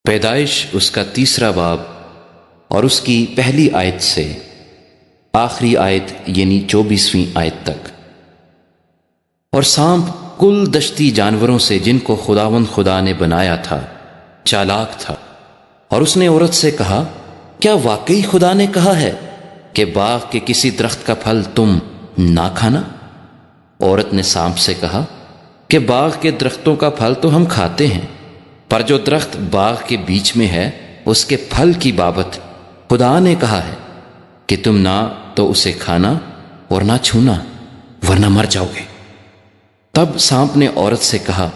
پیدائش اس کا 3 باب اور اس کی پہلی آیت سے آخری آیت یعنی 24ویں آیت تک۔ اور سانپ کل دشتی جانوروں سے جن کو خداوند خدا نے بنایا تھا چالاک تھا، اور اس نے عورت سے کہا، کیا واقعی خدا نے کہا ہے کہ باغ کے کسی درخت کا پھل تم نہ کھانا؟ عورت نے سانپ سے کہا کہ باغ کے درختوں کا پھل تو ہم کھاتے ہیں، پر جو درخت باغ کے بیچ میں ہے اس کے پھل کی بابت خدا نے کہا ہے کہ تم نہ تو اسے کھانا اور نہ چھونا ورنہ مر جاؤ گے۔ تب سانپ نے عورت سے کہا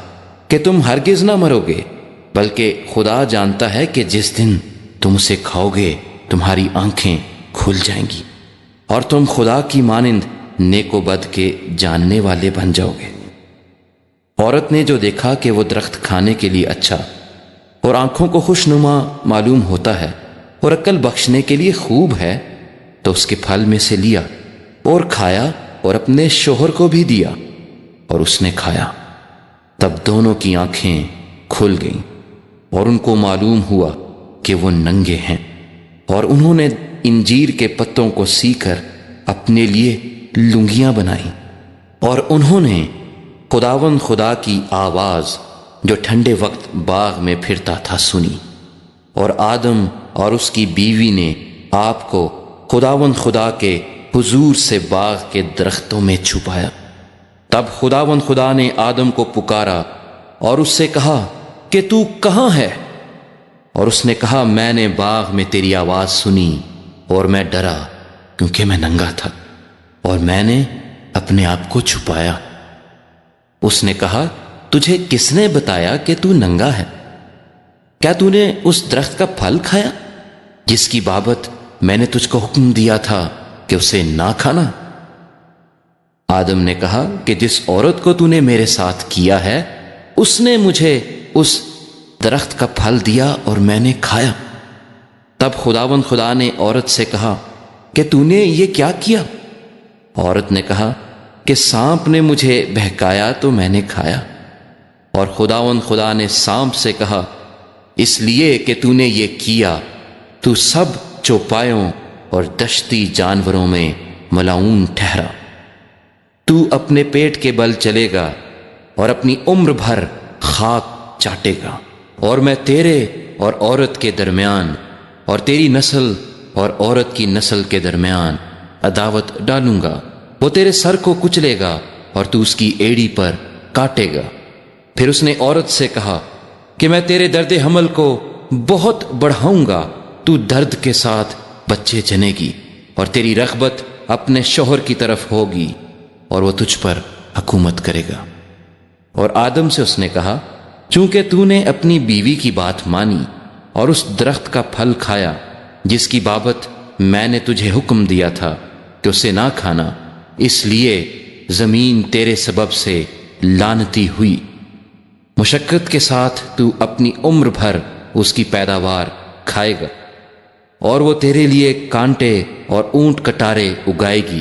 کہ تم ہرگز نہ مرو گے، بلکہ خدا جانتا ہے کہ جس دن تم اسے کھاؤ گے تمہاری آنکھیں کھل جائیں گی اور تم خدا کی مانند نیک و بد کے جاننے والے بن جاؤ گے۔ عورت نے جو دیکھا کہ وہ درخت کھانے کے لیے اچھا اور آنکھوں کو خوشنما معلوم ہوتا ہے اور عقل بخشنے کے لیے خوب ہے، تو اس کے پھل میں سے لیا اور کھایا اور اپنے شوہر کو بھی دیا، اور اس نے کھایا۔ تب دونوں کی آنکھیں کھل گئیں اور ان کو معلوم ہوا کہ وہ ننگے ہیں، اور انہوں نے انجیر کے پتوں کو سی کر اپنے لیے لنگیاں بنائیں، اور انہوں نے خداوند خدا کی آواز جو ٹھنڈے وقت باغ میں پھرتا تھا سنی، اور آدم اور اس کی بیوی نے آپ کو خداوند خدا کے حضور سے باغ کے درختوں میں چھپایا۔ تب خداوند خدا نے آدم کو پکارا اور اس سے کہا کہ تو کہاں ہے؟ اور اس نے کہا، میں نے باغ میں تیری آواز سنی اور میں ڈرا کیونکہ میں ننگا تھا اور میں نے اپنے آپ کو چھپایا۔ اس نے کہا، تجھے کس نے بتایا کہ تو ننگا ہے؟ کیا تو نے اس درخت کا پھل کھایا جس کی بابت میں نے تجھ کو حکم دیا تھا کہ اسے نہ کھانا؟ آدم نے کہا کہ جس عورت کو تو نے میرے ساتھ کیا ہے اس نے مجھے اس درخت کا پھل دیا اور میں نے کھایا۔ تب خداوند خدا نے عورت سے کہا کہ تو نے یہ کیا کیا؟ عورت نے کہا کہ سانپ نے مجھے بہکایا تو میں نے کھایا۔ اور خداوند خدا نے سانپ سے کہا، اس لیے کہ تو نے یہ کیا تو سب چوپایوں اور دشتی جانوروں میں ملعون ٹھہرا۔ تو اپنے پیٹ کے بل چلے گا اور اپنی عمر بھر خاک چاٹے گا، اور میں تیرے اور عورت کے درمیان اور تیری نسل اور عورت کی نسل کے درمیان عداوت ڈالوں گا، وہ تیرے سر کو کچلے گا اور تو اس کی ایڑی پر کاٹے گا۔ پھر اس نے عورت سے کہا کہ میں تیرے درد حمل کو بہت بڑھاؤں گا، تو درد کے ساتھ بچے جنے گی اور تیری رغبت اپنے شوہر کی طرف ہوگی اور وہ تجھ پر حکومت کرے گا۔ اور آدم سے اس نے کہا، چونکہ تو نے اپنی بیوی کی بات مانی اور اس درخت کا پھل کھایا جس کی بابت میں نے تجھے حکم دیا تھا کہ اسے نہ کھانا، اس لیے زمین تیرے سبب سے لعنتی ہوئی۔ مشقت کے ساتھ تو اپنی عمر بھر اس کی پیداوار کھائے گا، اور وہ تیرے لیے کانٹے اور اونٹ کٹارے اگائے گی،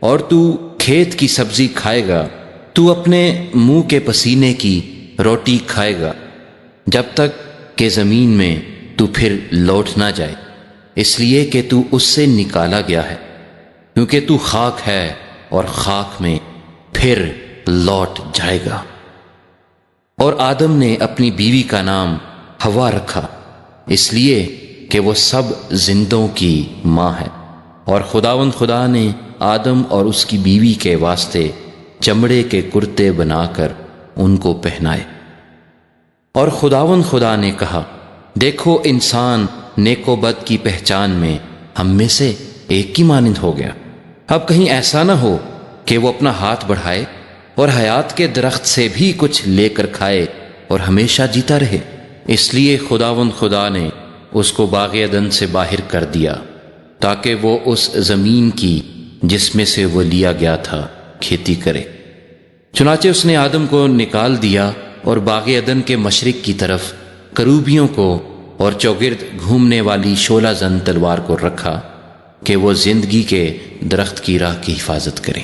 اور تو کھیت کی سبزی کھائے گا، تو اپنے منہ کے پسینے کی روٹی کھائے گا جب تک کہ زمین میں تو پھر لوٹ نہ جائے، اس لیے کہ تو اس سے نکالا گیا ہے، کیونکہ تو خاک ہے اور خاک میں پھر لوٹ جائے گا۔ اور آدم نے اپنی بیوی کا نام حوا رکھا، اس لیے کہ وہ سب زندوں کی ماں ہے۔ اور خداوند خدا نے آدم اور اس کی بیوی کے واسطے چمڑے کے کرتے بنا کر ان کو پہنائے۔ اور خداوند خدا نے کہا، دیکھو انسان نیک و بد کی پہچان میں ہم میں سے ایک کی مانند ہو گیا، اب کہیں ایسا نہ ہو کہ وہ اپنا ہاتھ بڑھائے اور حیات کے درخت سے بھی کچھ لے کر کھائے اور ہمیشہ جیتا رہے۔ اس لیے خداوند خدا نے اس کو باغ عدن سے باہر کر دیا تاکہ وہ اس زمین کی جس میں سے وہ لیا گیا تھا کھیتی کرے۔ چنانچہ اس نے آدم کو نکال دیا اور باغ عدن کے مشرق کی طرف کروبیوں کو اور چوگرد گھومنے والی شعلہ زن تلوار کو رکھا کہ وہ زندگی کے درخت کی راہ کی حفاظت کریں۔